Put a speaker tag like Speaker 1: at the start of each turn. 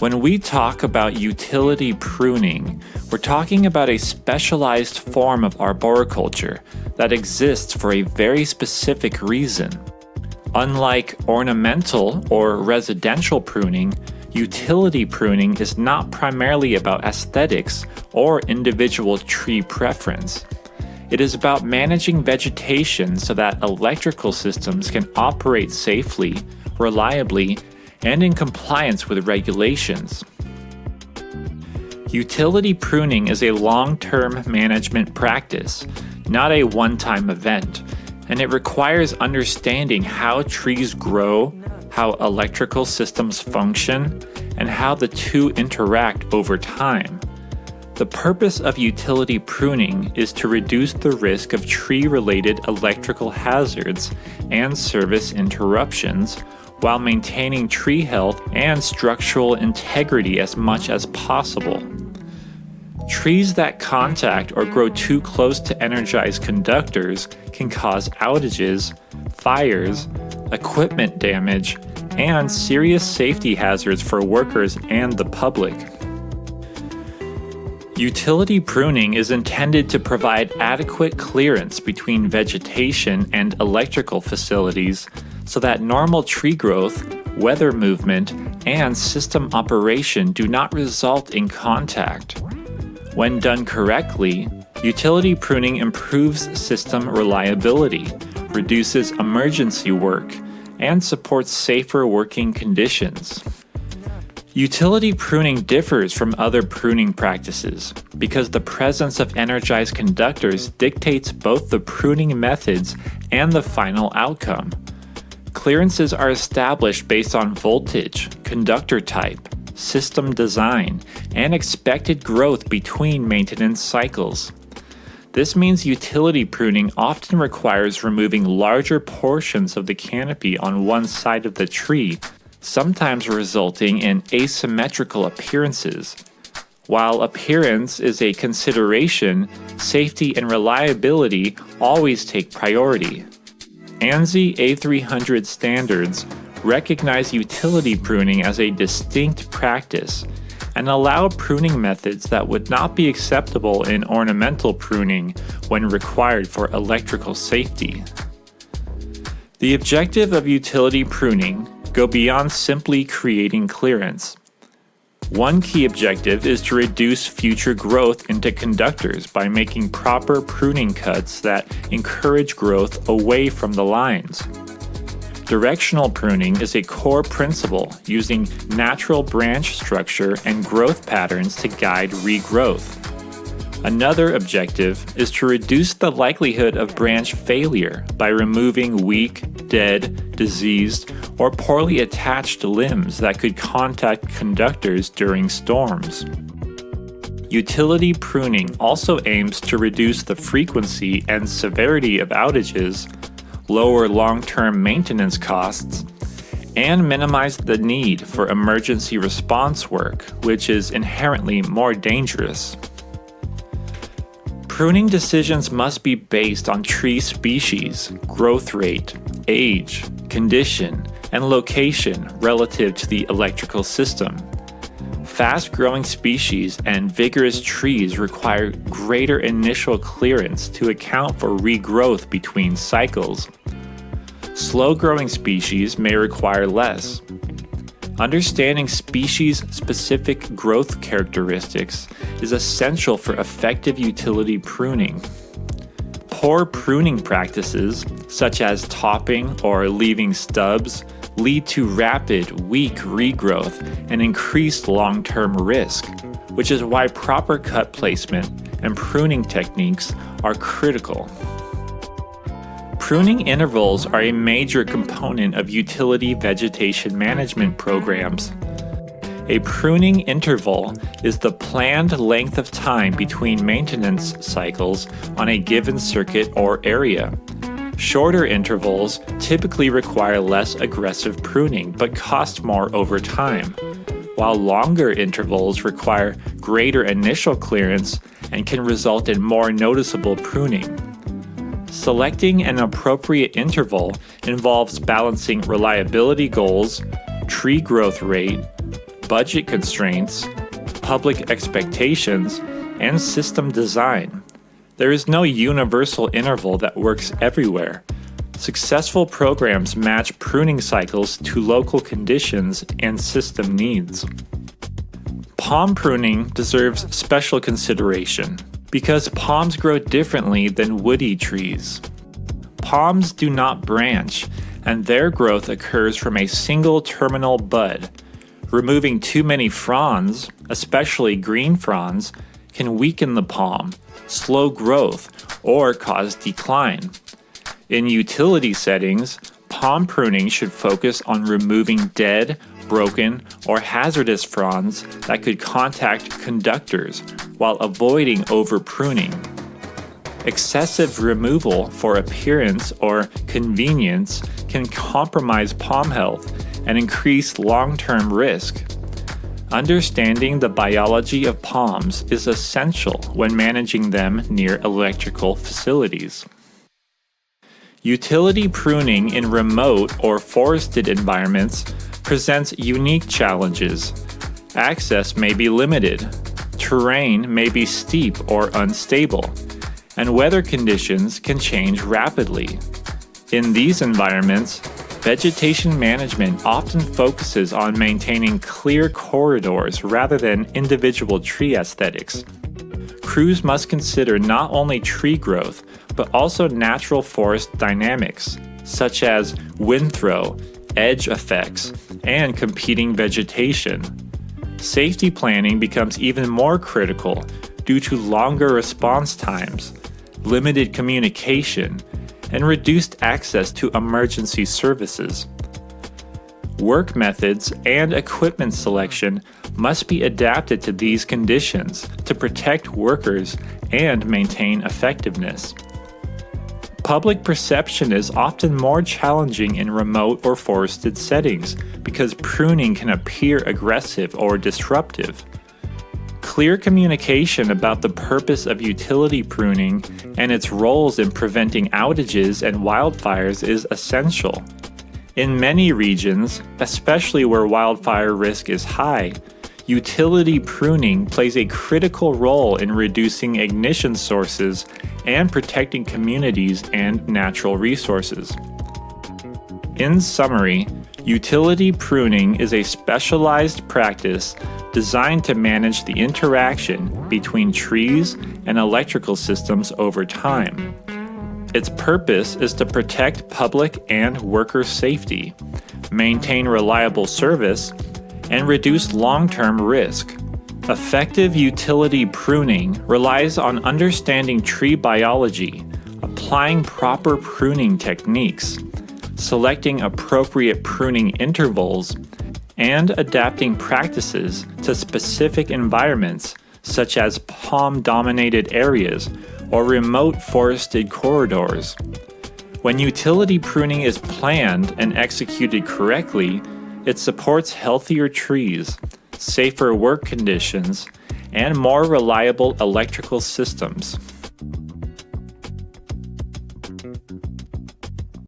Speaker 1: When we talk about utility pruning, we're talking about a specialized form of arboriculture that exists for a very specific reason. Unlike ornamental or residential pruning, utility pruning is not primarily about aesthetics or individual tree preference. It is about managing vegetation so that electrical systems can operate safely, reliably, and in compliance with regulations. Utility pruning is a long-term management practice, not a one-time event, and it requires understanding how trees grow, how electrical systems function, and how the two interact over time. The purpose of utility pruning is to reduce the risk of tree-related electrical hazards and service interruptions, while maintaining tree health and structural integrity as much as possible. Trees that contact or grow too close to energized conductors can cause outages, fires, equipment damage, and serious safety hazards for workers and the public. Utility pruning is intended to provide adequate clearance between vegetation and electrical facilities so that normal tree growth, weather movement, and system operation do not result in contact. When done correctly, utility pruning improves system reliability, reduces emergency work, and supports safer working conditions. Utility pruning differs from other pruning practices because the presence of energized conductors dictates both the pruning methods and the final outcome. Clearances are established based on voltage, conductor type, system design, and expected growth between maintenance cycles. This means utility pruning often requires removing larger portions of the canopy on one side of the tree, sometimes resulting in asymmetrical appearances. While appearance is a consideration, safety and reliability always take priority. ANSI A300 standards recognize utility pruning as a distinct practice and allow pruning methods that would not be acceptable in ornamental pruning when required for electrical safety. The objective of utility pruning go beyond simply creating clearance. One key objective is to reduce future growth into conductors by making proper pruning cuts that encourage growth away from the lines. Directional pruning is a core principle using natural branch structure and growth patterns to guide regrowth. Another objective is to reduce the likelihood of branch failure by removing weak, dead, diseased, or poorly attached limbs that could contact conductors during storms. Utility pruning also aims to reduce the frequency and severity of outages, lower long-term maintenance costs, and minimize the need for emergency response work, which is inherently more dangerous. Pruning decisions must be based on tree species, growth rate, age, condition, and location relative to the electrical system. Fast-growing species and vigorous trees require greater initial clearance to account for regrowth between cycles. Slow-growing species may require less. Understanding species-specific growth characteristics is essential for effective utility pruning. Poor pruning practices, such as topping or leaving stubs, lead to rapid, weak regrowth and increased long-term risk, which is why proper cut placement and pruning techniques are critical. Pruning intervals are a major component of utility vegetation management programs. A pruning interval is the planned length of time between maintenance cycles on a given circuit or area. Shorter intervals typically require less aggressive pruning but cost more over time, while longer intervals require greater initial clearance and can result in more noticeable pruning. Selecting an appropriate interval involves balancing reliability goals, tree growth rate, budget constraints, public expectations, and system design. There is no universal interval that works everywhere. Successful programs match pruning cycles to local conditions and system needs. Palm pruning deserves special consideration because palms grow differently than woody trees. Palms do not branch, and their growth occurs from a single terminal bud. Removing too many fronds, especially green fronds, can weaken the palm, slow growth, or cause decline. In utility settings, palm pruning should focus on removing dead, broken, or hazardous fronds that could contact conductors while avoiding over-pruning. Excessive removal for appearance or convenience can compromise palm health and increase long-term risk. Understanding the biology of palms is essential when managing them near electrical facilities. Utility pruning in remote or forested environments presents unique challenges. Access may be limited, terrain may be steep or unstable, and weather conditions can change rapidly. In these environments, vegetation management often focuses on maintaining clear corridors rather than individual tree aesthetics. Crews must consider not only tree growth, but also natural forest dynamics, such as wind throw, edge effects, and competing vegetation. Safety planning becomes even more critical due to longer response times, limited communication, and reduced access to emergency services. Work methods and equipment selection must be adapted to these conditions to protect workers and maintain effectiveness. Public perception is often more challenging in remote or forested settings because pruning can appear aggressive or disruptive. Clear communication about the purpose of utility pruning and its roles in preventing outages and wildfires is essential. In many regions, especially where wildfire risk is high, utility pruning plays a critical role in reducing ignition sources and protecting communities and natural resources. In summary, utility pruning is a specialized practice designed to manage the interaction between trees and electrical systems over time. Its purpose is to protect public and worker safety, maintain reliable service, and reduce long-term risk. Effective utility pruning relies on understanding tree biology, applying proper pruning techniques, selecting appropriate pruning intervals, and adapting practices to specific environments such as palm-dominated areas or remote forested corridors. When utility pruning is planned and executed correctly, it supports healthier trees, safer work conditions, and more reliable electrical systems.